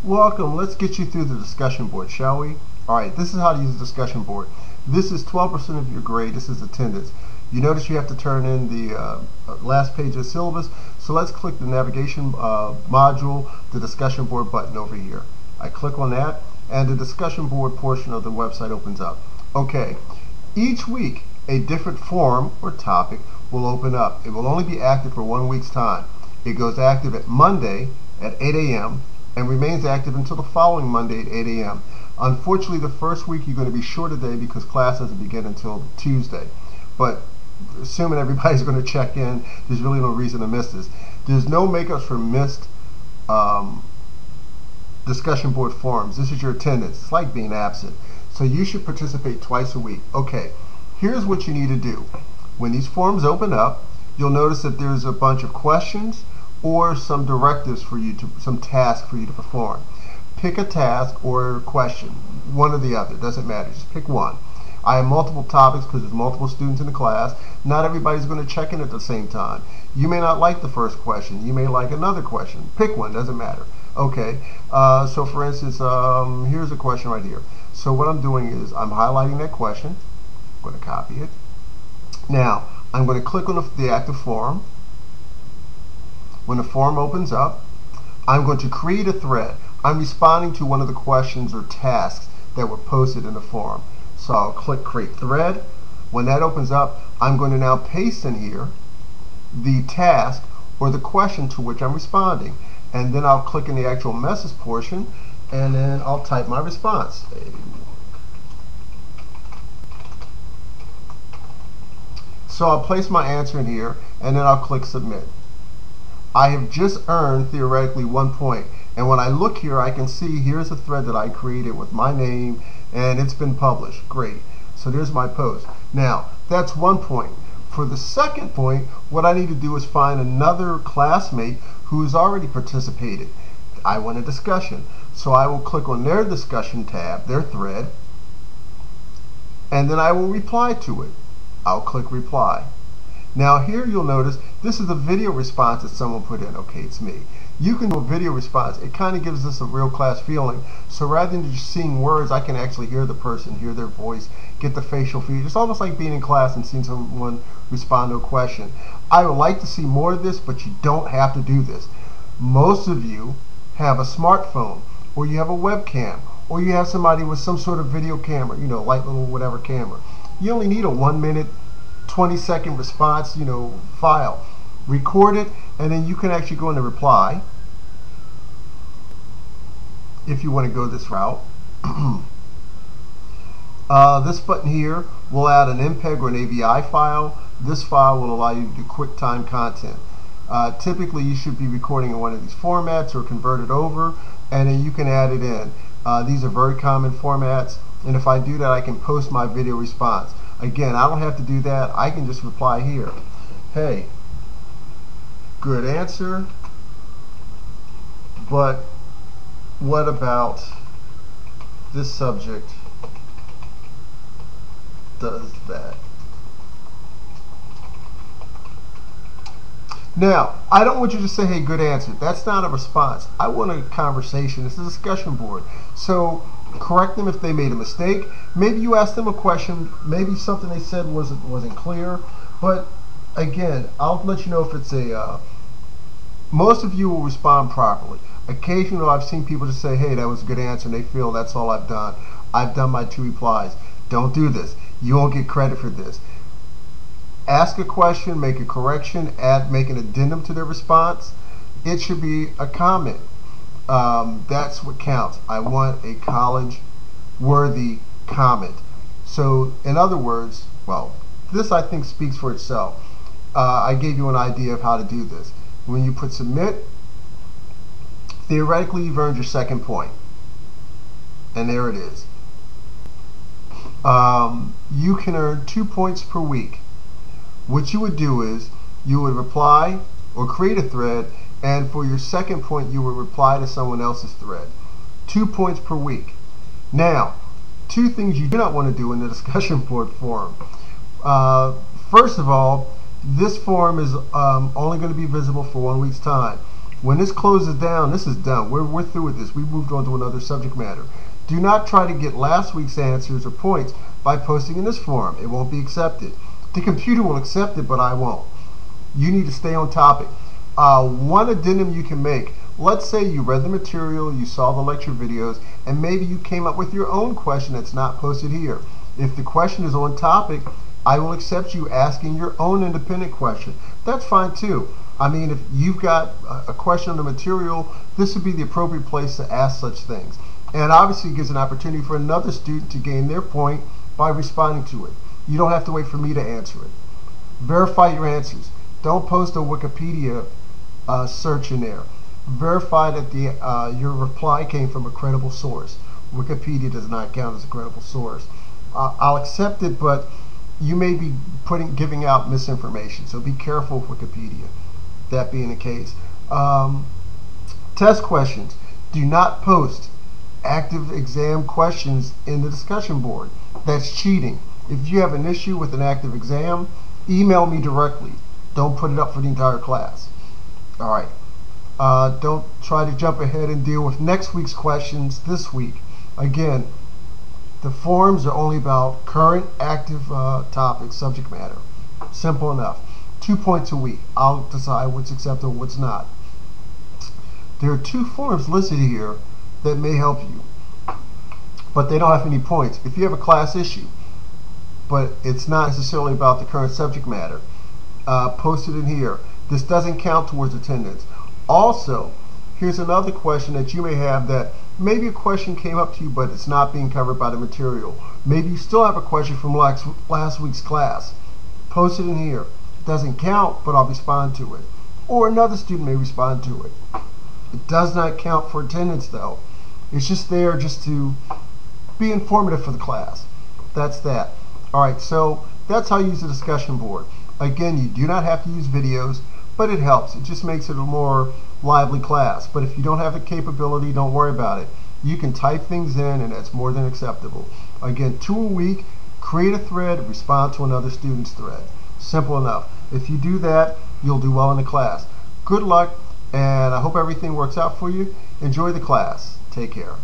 Welcome. Let's get you through the discussion board, shall we? Alright, this is how to use the discussion board. This is 12% of your grade. This is attendance. You notice you have to turn in the last page of the syllabus. So let's click the navigation module, the discussion board button over here. I click on that and the discussion board portion of the website opens up. Okay, each week a different forum or topic will open up. It will only be active for 1 week's time. It goes active at Monday at 8 a.m. and remains active until the following Monday at 8 a.m. Unfortunately, the first week you're going to be short a day because class doesn't begin until Tuesday. But assuming everybody's going to check in, there's really no reason to miss this. There's no makeups for missed discussion board forums. This is your attendance. It's like being absent. So you should participate twice a week. Okay, here's what you need to do. When these forums open up, you'll notice that there's a bunch of questions or some directives for you to, some tasks for you to perform. Pick a task or question, one or the other, doesn't matter, just pick one. I have multiple topics because there's multiple students in the class. Not everybody's going to check in at the same time. You may not like the first question, you may like another question. Pick one, doesn't matter. Okay, so for instance, here's a question right here. So what I'm doing is I'm highlighting that question, I'm going to copy it. Now, I'm going to click on the active forum. When the forum opens up, I'm going to create a thread. I'm responding to one of the questions or tasks that were posted in the forum. So I'll click create thread. When that opens up, I'm going to now paste in here the task or the question to which I'm responding. And then I'll click in the actual message portion and then I'll type my response. So I'll place my answer in here and then I'll click submit. I have just earned theoretically 1 point, and when I look here I can see here's a thread that I created with my name and it's been published. Great. So there's my post. Now that's 1 point. For the second point, what I need to do is find another classmate who has already participated. I want a discussion, so I will click on their discussion tab, their thread, and then I will reply to it. I'll click reply. Now here you'll notice this is a video response that someone put in. Okay, it's me. You can do a video response. It kind of gives us a real class feeling. So rather than just seeing words, I can actually hear the person, hear their voice, get the facial features. It's almost like being in class and seeing someone respond to a question. I would like to see more of this, but you don't have to do this. Most of you have a smartphone, or you have a webcam, or you have somebody with some sort of video camera, you know, light little whatever camera. You only need a 1 minute 20-second response, file. Record it, and then you can actually go into reply if you want to go this route. This button here will add an MPEG or an AVI file. This file will allow you to do QuickTime content. Typically, you should be recording in one of these formats or convert it over, and then you can add it in. These are very common formats, and if I do that, I can post my video response. Again, I don't have to do that. I can just reply here. Hey, good answer, but what about this subject does that? Now, I don't want you to say, hey, good answer. That's not a response. I want a conversation. It's a discussion board. So correct them if they made a mistake. Maybe you asked them a question. Maybe something they said wasn't clear. But again, I'll let you know if it's a... most of you will respond properly. Occasionally, I've seen people just say, hey, that was a good answer, and they feel that's all I've done. I've done my 2 replies. Don't do this. You won't get credit for this. Ask a question, make a correction, make an addendum to their response. It should be a comment. That's what counts. I want a college-worthy comment. So, in other words, well, this I think speaks for itself. I gave you an idea of how to do this. When you put submit, theoretically you've earned your 2nd point. And there it is. You can earn 2 points per week. What you would do is you would reply or create a thread, and for your 2nd point you would reply to someone else's thread. 2 points per week. Now, 2 things you do not want to do in the discussion board forum. First of all, this forum is only going to be visible for 1 week's time. When this closes down, this is done. We're through with this. We moved on to another subject matter. Do not try to get last week's answers or points by posting in this forum. It won't be accepted. The computer will accept it, but I won't. You need to stay on topic. One addendum you can make. Let's say you read the material, you saw the lecture videos, and maybe you came up with your own question that's not posted here. If the question is on topic, I will accept you asking your own independent question. That's fine too. I mean, if you've got a question on the material, this would be the appropriate place to ask such things. And obviously it gives an opportunity for another student to gain their point by responding to it. You don't have to wait for me to answer it. Verify your answers. Don't post a Wikipedia search in there. Verify that your reply came from a credible source. Wikipedia does not count as a credible source. I'll accept it, but you may be giving out misinformation, so be careful with Wikipedia. That being the case. Test questions. Do not post active exam questions in the discussion board. That's cheating. If you have an issue with an active exam, email me directly. Don't put it up for the entire class. Alright. Don't try to jump ahead and deal with next week's questions this week. Again, the forums are only about current active topics, subject matter. Simple enough. 2 points a week. I'll decide what's acceptable, what's not. There are 2 forums listed here that may help you, but they don't have any points. If you have a class issue, but it's not necessarily about the current subject matter, post it in here. This doesn't count towards attendance. Also, here's another question that you may have that maybe a question came up to you, but it's not being covered by the material. Maybe you still have a question from last week's class. Post it in here. It doesn't count, but I'll respond to it. Or another student may respond to it. It does not count for attendance though. It's just there just to be informative for the class. That's that. Alright, so that's how you use the discussion board. Again, you do not have to use videos, but it helps. It just makes it a more lively class. But if you don't have the capability, don't worry about it. You can type things in and that's more than acceptable. Again, 2 a week, create a thread, respond to another student's thread. Simple enough. If you do that, you'll do well in the class. Good luck, and I hope everything works out for you. Enjoy the class. Take care.